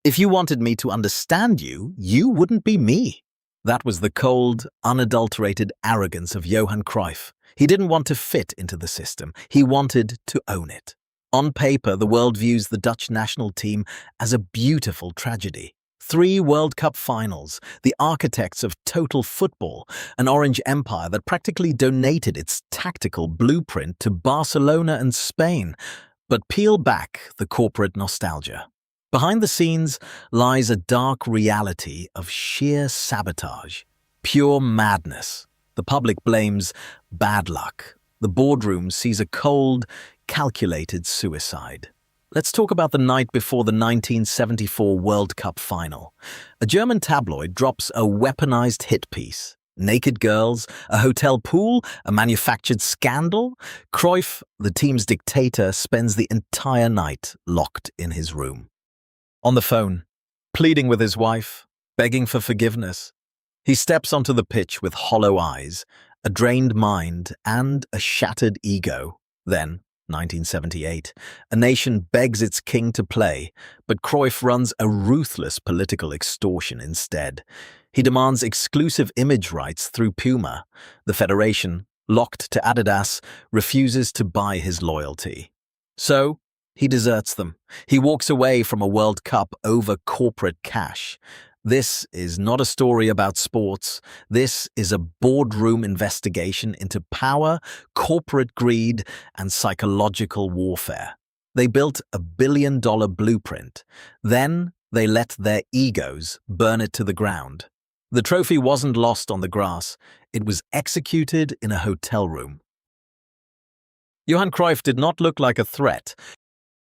If you wanted me to understand you, you wouldn't be me. That was the cold, unadulterated arrogance of Johan Cruyff. He didn't want to fit into the system. He wanted to own it. On paper, the world views the Dutch national team as a beautiful tragedy. 3 World Cup finals, the architects of total football, an Orange empire that practically donated its tactical blueprint to Barcelona and Spain. But peel back the corporate nostalgia. Behind the scenes lies a dark reality of sheer sabotage, pure madness. The public blames bad luck. The boardroom sees a cold, calculated suicide. Let's talk about the night before the 1974 World Cup final. A German tabloid drops a weaponized hit piece. Naked girls, a hotel pool, a manufactured scandal. Cruyff, the team's dictator, spends the entire night locked in his room. On the phone, pleading with his wife, begging for forgiveness. He steps onto the pitch with hollow eyes, a drained mind, and a shattered ego. Then, 1978, a nation begs its king to play, but Cruyff runs a ruthless political extortion instead. He demands exclusive image rights through Puma. The federation, locked to Adidas, refuses to buy his loyalty. So, he deserts them. He walks away from a World Cup over corporate cash. This is not a story about sports. This is a boardroom investigation into power, corporate greed, and psychological warfare. They built a billion-dollar blueprint. Then they let their egos burn it to the ground. The trophy wasn't lost on the grass. It was executed in a hotel room. Johan Cruyff did not look like a threat.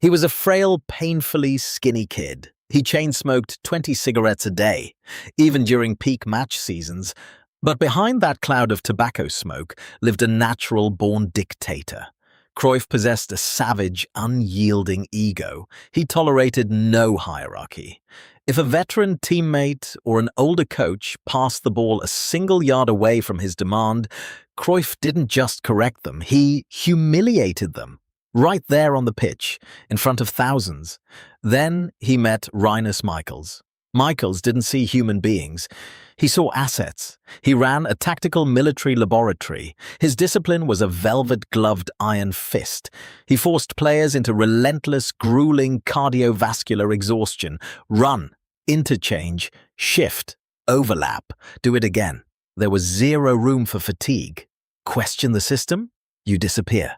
He was a frail, painfully skinny kid. He chain-smoked 20 cigarettes a day, even during peak match seasons. But behind that cloud of tobacco smoke lived a natural-born dictator. Cruyff possessed a savage, unyielding ego. He tolerated no hierarchy. If a veteran teammate or an older coach passed the ball a single yard away from his demand, Cruyff didn't just correct them, he humiliated them. Right there on the pitch, in front of thousands. Then he met Rinus Michels. Michels didn't see human beings. He saw assets. He ran a tactical military laboratory. His discipline was a velvet-gloved iron fist. He forced players into relentless, grueling cardiovascular exhaustion. Run, interchange, shift, overlap, do it again. There was zero room for fatigue. Question the system? You disappear.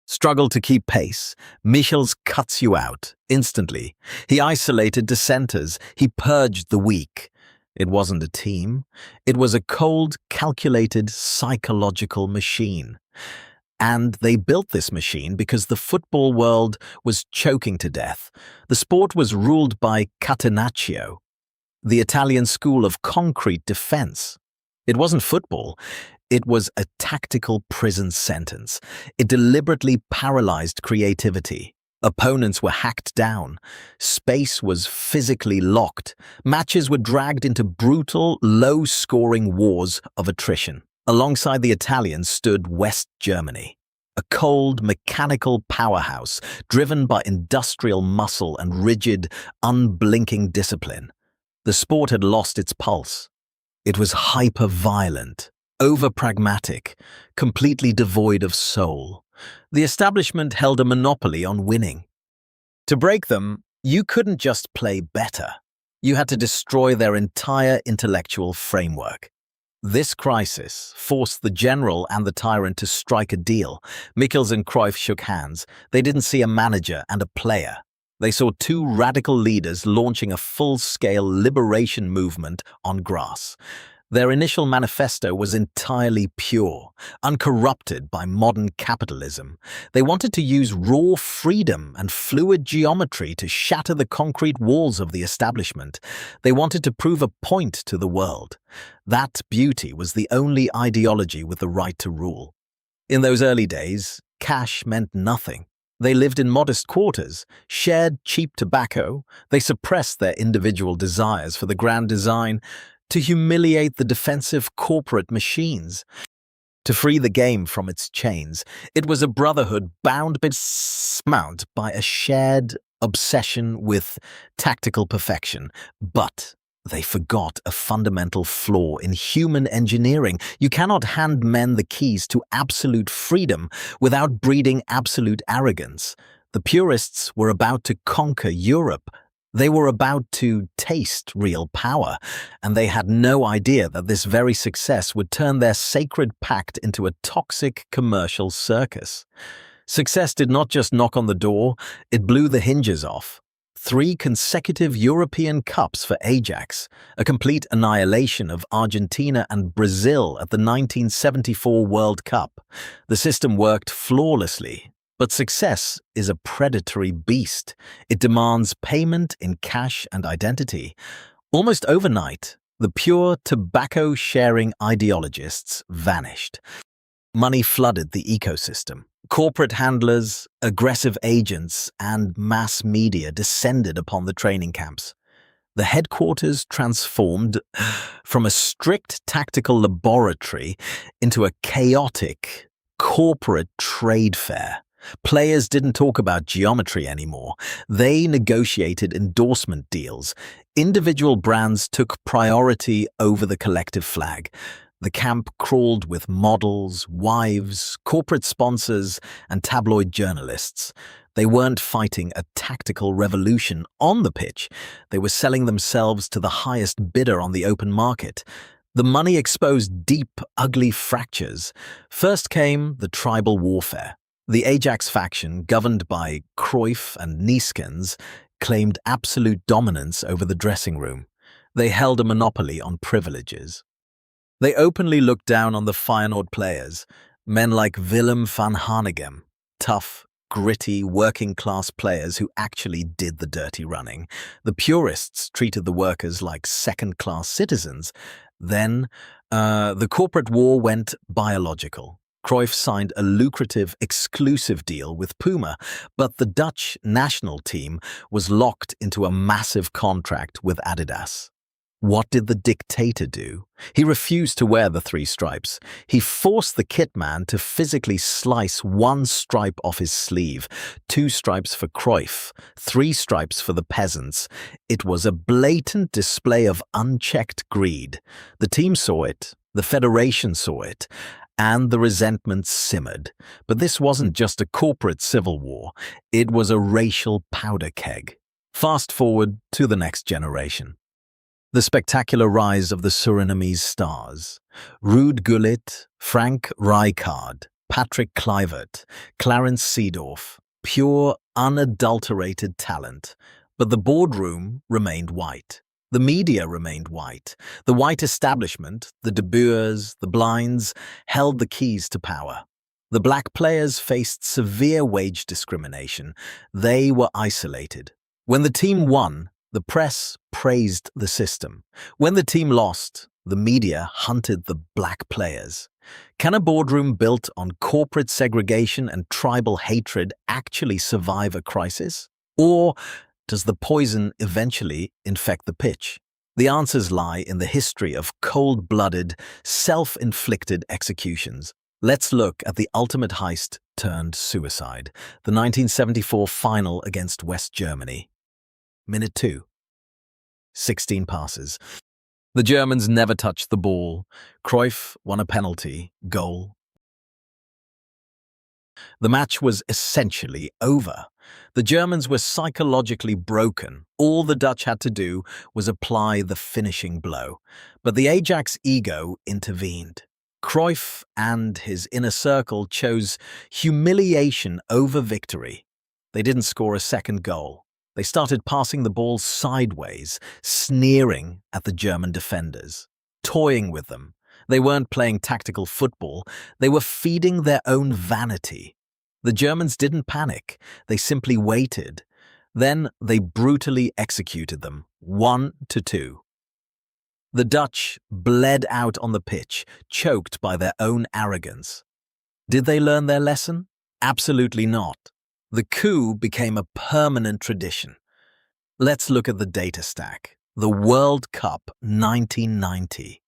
Struggle to keep pace, Michels cuts you out, instantly. He isolated dissenters, he purged the weak. It wasn't a team. It was a cold, calculated, psychological machine. And they built this machine because the football world was choking to death. The sport was ruled by catenaccio, the Italian school of concrete defense. It wasn't football. It was a tactical prison sentence. It deliberately paralyzed creativity. Opponents were hacked down. Space was physically locked. Matches were dragged into brutal, low-scoring wars of attrition. Alongside the Italians stood West Germany, a cold, mechanical powerhouse driven by industrial muscle and rigid, unblinking discipline. The sport had lost its pulse. It was hyper-violent, over-pragmatic, completely devoid of soul. The establishment held a monopoly on winning. To break them, you couldn't just play better. You had to destroy their entire intellectual framework. This crisis forced the general and the tyrant to strike a deal. Michels and Cruyff shook hands. They didn't see a manager and a player. They saw 2 radical leaders launching a full-scale liberation movement on grass. Their initial manifesto was entirely pure, uncorrupted by modern capitalism. They wanted to use raw freedom and fluid geometry to shatter the concrete walls of the establishment. They wanted to prove a point to the world. That beauty was the only ideology with the right to rule. In those early days, cash meant nothing. They lived in modest quarters, shared cheap tobacco. They suppressed their individual desires for the grand design, to humiliate the defensive corporate machines, to free the game from its chains. It was a brotherhood bound by a shared obsession with tactical perfection. But they forgot a fundamental flaw in human engineering. You cannot hand men the keys to absolute freedom without breeding absolute arrogance. The purists were about to conquer Europe. They were about to taste real power, and they had no idea that this very success would turn their sacred pact into a toxic commercial circus. Success did not just knock on the door, it blew the hinges off. 3 consecutive European Cups for Ajax, a complete annihilation of Argentina and Brazil at the 1974 World Cup. The system worked flawlessly, but success is a predatory beast. It demands payment in cash and identity. Almost overnight, the pure tobacco-sharing ideologists vanished. Money flooded the ecosystem. Corporate handlers, aggressive agents, and mass media descended upon the training camps. The headquarters transformed from a strict tactical laboratory into a chaotic corporate trade fair. Players didn't talk about geometry anymore. They negotiated endorsement deals. Individual brands took priority over the collective flag. The camp crawled with models, wives, corporate sponsors, and tabloid journalists. They weren't fighting a tactical revolution on the pitch. They were selling themselves to the highest bidder on the open market. The money exposed deep, ugly fractures. First came the tribal warfare. The Ajax faction, governed by Cruyff and Neeskens, claimed absolute dominance over the dressing room. They held a monopoly on privileges. They openly looked down on the Feyenoord players, men like Willem van Hanegem, tough, gritty, working-class players who actually did the dirty running. The purists treated the workers like second-class citizens. Then, the corporate war went biological. Cruyff signed a lucrative, exclusive deal with Puma, but the Dutch national team was locked into a massive contract with Adidas. What did the dictator do? He refused to wear the 3 stripes. He forced the kitman to physically slice 1 stripe off his sleeve, 2 stripes for Cruyff, 3 stripes for the peasants. It was a blatant display of unchecked greed. The team saw it, the federation saw it, and the resentment simmered. But this wasn't just a corporate civil war. It was a racial powder keg. Fast forward to the next generation. The spectacular rise of the Surinamese stars. Ruud Gullit, Frank Rijkaard, Patrick Kluivert, Clarence Seedorf. Pure, unadulterated talent. But the boardroom remained white. The media remained white. The white establishment, the De Boers, the Blinds, held the keys to power. The black players faced severe wage discrimination. They were isolated. When the team won, the press praised the system. When the team lost, the media hunted the black players. Can a boardroom built on corporate segregation and tribal hatred actually survive a crisis? Or does the poison eventually infect the pitch? The answers lie in the history of cold-blooded, self-inflicted executions. Let's look at the ultimate heist turned suicide, the 1974 final against West Germany. Minute 2. 16 passes. The Germans never touched the ball. Cruyff won a penalty, goal. The match was essentially over. The Germans were psychologically broken. All the Dutch had to do was apply the finishing blow. But the Ajax ego intervened. Cruyff and his inner circle chose humiliation over victory. They didn't score a second goal. They started passing the ball sideways, sneering at the German defenders, toying with them. They weren't playing tactical football. They were feeding their own vanity. The Germans didn't panic. They simply waited. Then they brutally executed them, 1-2. The Dutch bled out on the pitch, choked by their own arrogance. Did they learn their lesson? Absolutely not. The coup became a permanent tradition. Let's look at the data stack. The World Cup 1990.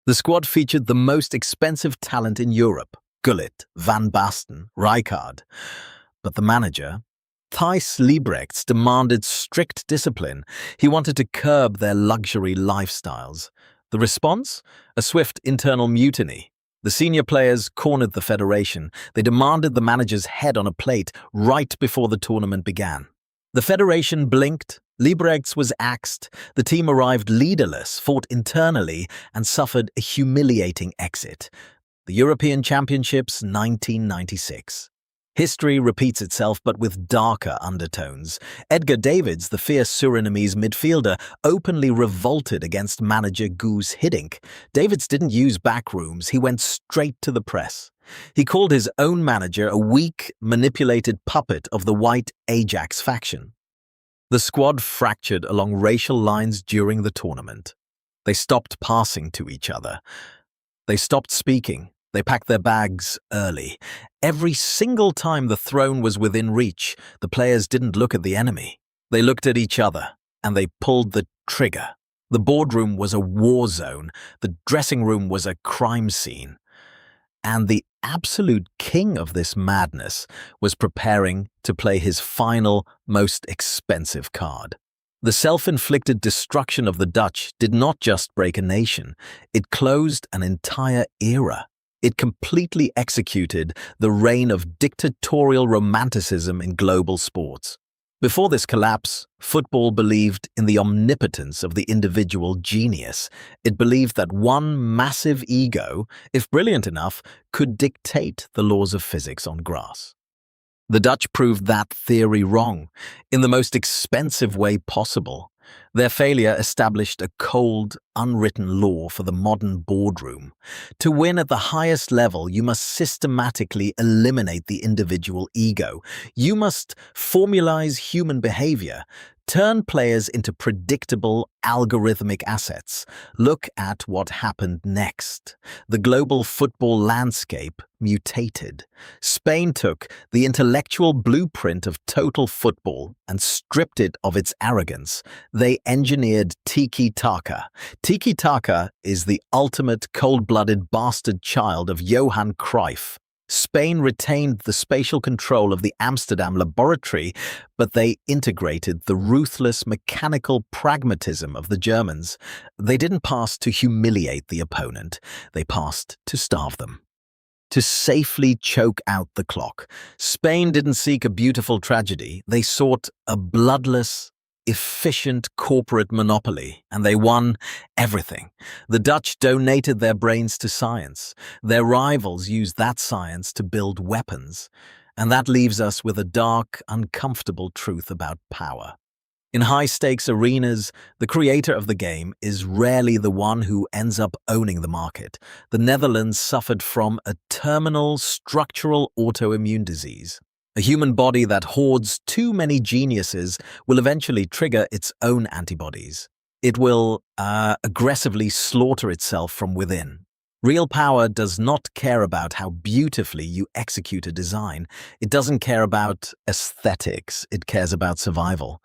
The squad featured the most expensive talent in Europe, Gullit, Van Basten, Rijkaard. But the manager, Thijs Liebrechts demanded strict discipline. He wanted to curb their luxury lifestyles. The response? A swift internal mutiny. The senior players cornered the federation. They demanded the manager's head on a plate right before the tournament began. The federation blinked. Liebrechts was axed. The team arrived leaderless, fought internally, and suffered a humiliating exit. The European Championships 1996. History repeats itself, but with darker undertones. Edgar Davids, the fierce Surinamese midfielder, openly revolted against manager Guus Hiddink. Davids didn't use backrooms, he went straight to the press. He called his own manager a weak, manipulated puppet of the white Ajax faction. The squad fractured along racial lines during the tournament. They stopped passing to each other. They stopped speaking. They packed their bags early. Every single time the throne was within reach, the players didn't look at the enemy. They looked at each other, and they pulled the trigger. The boardroom was a war zone. The dressing room was a crime scene. And the absolute king of this madness was preparing to play his final, most expensive card. The self-inflicted destruction of the Dutch did not just break a nation, it closed an entire era. It completely executed the reign of dictatorial romanticism in global sports. Before this collapse, football believed in the omnipotence of the individual genius. It believed that one massive ego, if brilliant enough, could dictate the laws of physics on grass. The Dutch proved that theory wrong, in the most expensive way possible. Their failure established a cold, unwritten law for the modern boardroom. To win at the highest level, you must systematically eliminate the individual ego. You must formalize human behavior, turn players into predictable, algorithmic assets. Look at what happened next. The global football landscape mutated. Spain took the intellectual blueprint of total football and stripped it of its arrogance. They engineered tiki-taka. Tiki-taka is the ultimate cold-blooded bastard child of Johan Cruyff. Spain retained the spatial control of the Amsterdam laboratory, but they integrated the ruthless mechanical pragmatism of the Germans. They didn't pass to humiliate the opponent, they passed to starve them. To safely choke out the clock. Spain didn't seek a beautiful tragedy, they sought a bloodless, efficient corporate monopoly, and they won everything. The Dutch donated their brains to science. Their rivals used that science to build weapons. And that leaves us with a dark, uncomfortable truth about power. In high-stakes arenas, the creator of the game is rarely the one who ends up owning the market. The Netherlands suffered from a terminal structural autoimmune disease. A human body that hoards too many geniuses will eventually trigger its own antibodies. It will aggressively slaughter itself from within. Real power does not care about how beautifully you execute a design. It doesn't care about aesthetics. It cares about survival.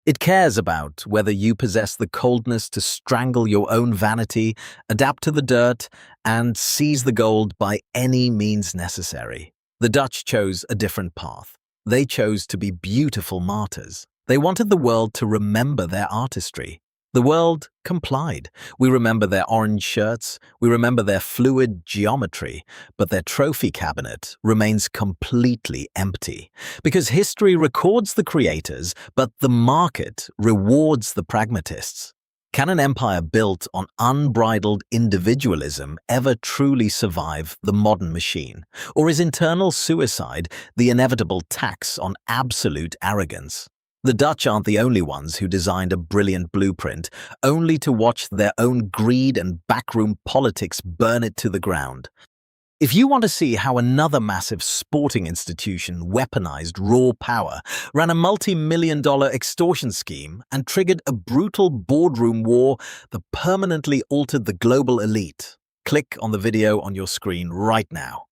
It cares about whether you possess the coldness to strangle your own vanity, adapt to the dirt, and seize the gold by any means necessary. The Dutch chose a different path. They chose to be beautiful martyrs. They wanted the world to remember their artistry. The world complied. We remember their orange shirts, we remember their fluid geometry, but their trophy cabinet remains completely empty. Because history records the creators, but the market rewards the pragmatists. Can an empire built on unbridled individualism ever truly survive the modern machine? Or is internal suicide the inevitable tax on absolute arrogance? The Dutch aren't the only ones who designed a brilliant blueprint, only to watch their own greed and backroom politics burn it to the ground. If you want to see how another massive sporting institution weaponized raw power, ran a multi-million-dollar extortion scheme, and triggered a brutal boardroom war that permanently altered the global elite, click on the video on your screen right now.